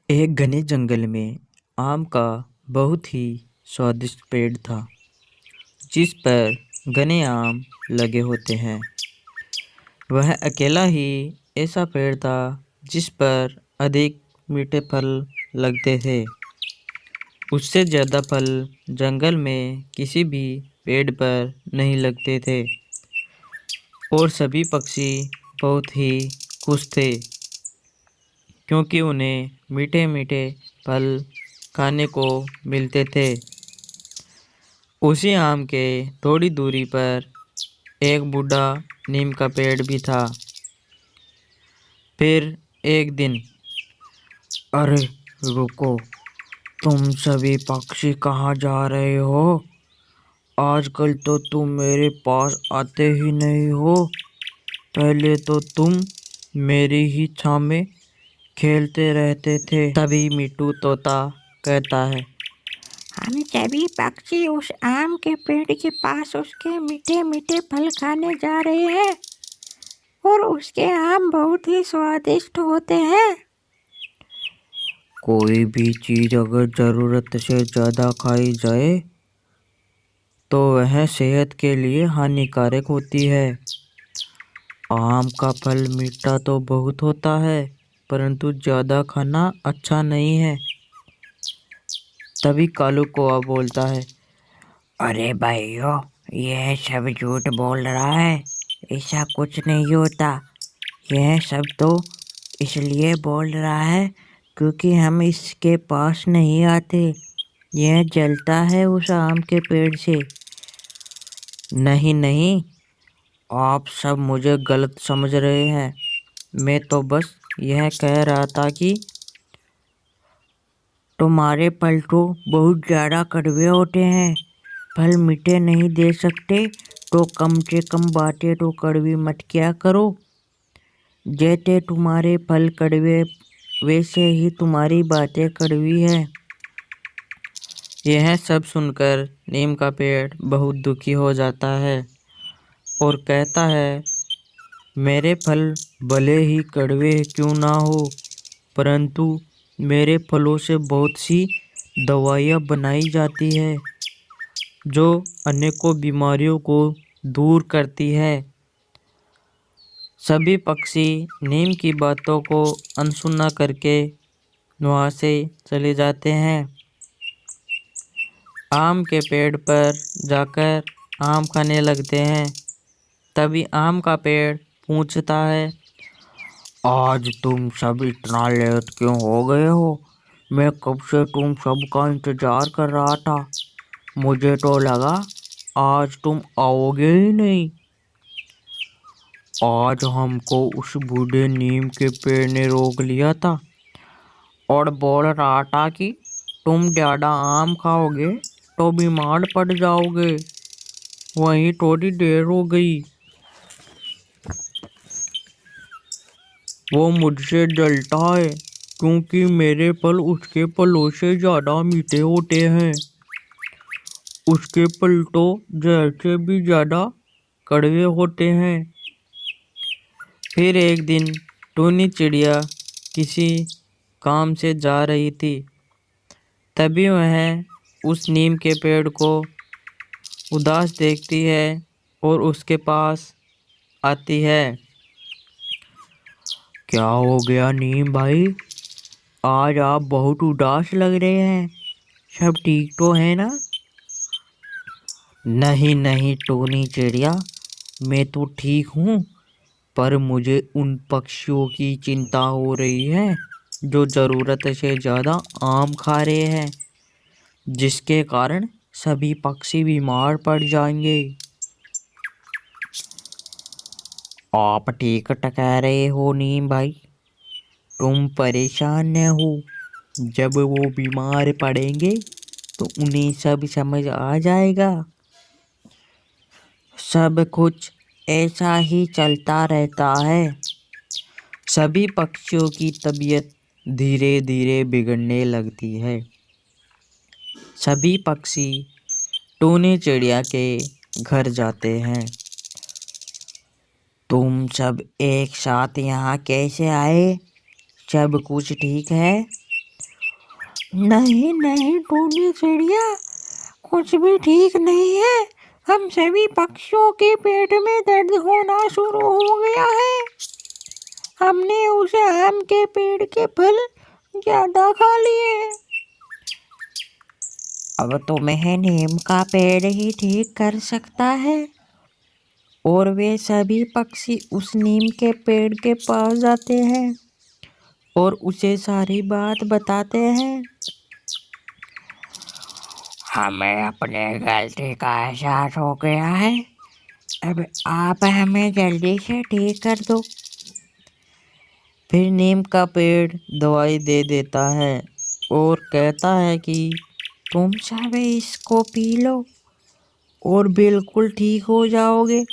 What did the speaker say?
एक घने जंगल में आम का बहुत ही स्वादिष्ट पेड़ था, जिस पर घने आम लगे होते हैं। वह अकेला ही ऐसा पेड़ था जिस पर अधिक मीठे फल लगते थे। उससे ज़्यादा फल जंगल में किसी भी पेड़ पर नहीं लगते थे और सभी पक्षी बहुत ही खुश थे, क्योंकि उन्हें मीठे मीठे फल खाने को मिलते थे। उसी आम के थोड़ी दूरी पर एक बूढ़ा नीम का पेड़ भी था। फिर एक दिन, अरे रुको, तुम सभी पक्षी कहाँ जा रहे हो? आजकल तो तुम मेरे पास आते ही नहीं हो। पहले तो तुम मेरी ही छाँव में खेलते रहते थे। तभी मिट्टू तोता कहता है, हम सभी पक्षी उस आम के पेड़ के पास उसके मीठे मीठे फल खाने जा रहे हैं और उसके आम बहुत ही स्वादिष्ट होते हैं। कोई भी चीज़ अगर ज़रूरत से ज़्यादा खाई जाए तो वह सेहत के लिए हानिकारक होती है। आम का फल मीठा तो बहुत होता है, परंतु ज़्यादा खाना अच्छा नहीं है। तभी कालू कौआ बोलता है, अरे भाइयों, यह सब झूठ बोल रहा है। ऐसा कुछ नहीं होता। यह सब तो इसलिए बोल रहा है क्योंकि हम इसके पास नहीं आते। यह जलता है उस आम के पेड़ से। नहीं नहीं, आप सब मुझे गलत समझ रहे हैं। मैं तो बस यह कह रहा था कि तुम्हारे फल तो बहुत ज़्यादा कड़वे होते हैं। फल मीठे नहीं दे सकते तो कम से कम बातें तो कड़वी मत किया करो। जैसे तुम्हारे फल कड़वे वैसे ही तुम्हारी बातें कड़वी है। यह सब सुनकर नीम का पेड़ बहुत दुखी हो जाता है और कहता है, मेरे फल भले ही कड़वे क्यों ना हो, परंतु मेरे फलों से बहुत सी दवाइयाँ बनाई जाती है जो अनेकों बीमारियों को दूर करती है। सभी पक्षी नीम की बातों को अनसुना करके वहाँ से चले जाते हैं। आम के पेड़ पर जाकर आम खाने लगते हैं। तभी आम का पेड़ पूछता है, आज तुम सब इतना लेट क्यों हो गए हो? मैं कब से तुम सबका इंतजार कर रहा था। मुझे तो लगा आज तुम आओगे ही नहीं। आज हमको उस बूढ़े नीम के पेड़ ने रोक लिया था और बोल रहा था कि तुम ज़्यादा आम खाओगे तो बीमार पड़ जाओगे। वहीं थोड़ी देर हो गई, वो मुझसे जलता है क्योंकि मेरे फल उसके फलों से ज़्यादा मीठे होते हैं। उसके फल तो जहर से भी ज़्यादा कड़वे होते हैं। फिर एक दिन टूनी चिड़िया किसी काम से जा रही थी। तभी वह उस नीम के पेड़ को उदास देखती है और उसके पास आती है। क्या हो गया नीम भाई? आज आप बहुत उदास लग रहे हैं। सब ठीक तो है ना? नहीं नहीं टोनी चिड़िया, मैं तो ठीक हूँ, पर मुझे उन पक्षियों की चिंता हो रही है जो ज़रूरत से ज़्यादा आम खा रहे हैं, जिसके कारण सभी पक्षी बीमार पड़ जाएंगे। आप ठीक कह रहे हो नीम भाई, तुम परेशान न हो। जब वो बीमार पड़ेंगे तो उन्हें सब समझ आ जाएगा। सब कुछ ऐसा ही चलता रहता है। सभी पक्षियों की तबीयत धीरे धीरे बिगड़ने लगती है। सभी पक्षी टूनी चिड़िया के घर जाते हैं। तुम सब एक साथ यहाँ कैसे आए? सब कुछ ठीक है? नहीं नहीं टूनी चिड़िया, कुछ भी ठीक नहीं है। हम सभी पक्षियों के पेट में दर्द होना शुरू हो गया है। हमने उसे आम के पेड़ के फल ज्यादा खा लिए। अब तुम्हें नीम का पेड़ ही ठीक कर सकता है। और वे सभी पक्षी उस नीम के पेड़ के पास जाते हैं और उसे सारी बात बताते हैं। हमें अपने गलती का एहसास हो गया है। अब आप हमें जल्दी से ठीक कर दो। फिर नीम का पेड़ दवाई दे देता है और कहता है कि तुम सब इसको पी लो और बिल्कुल ठीक हो जाओगे।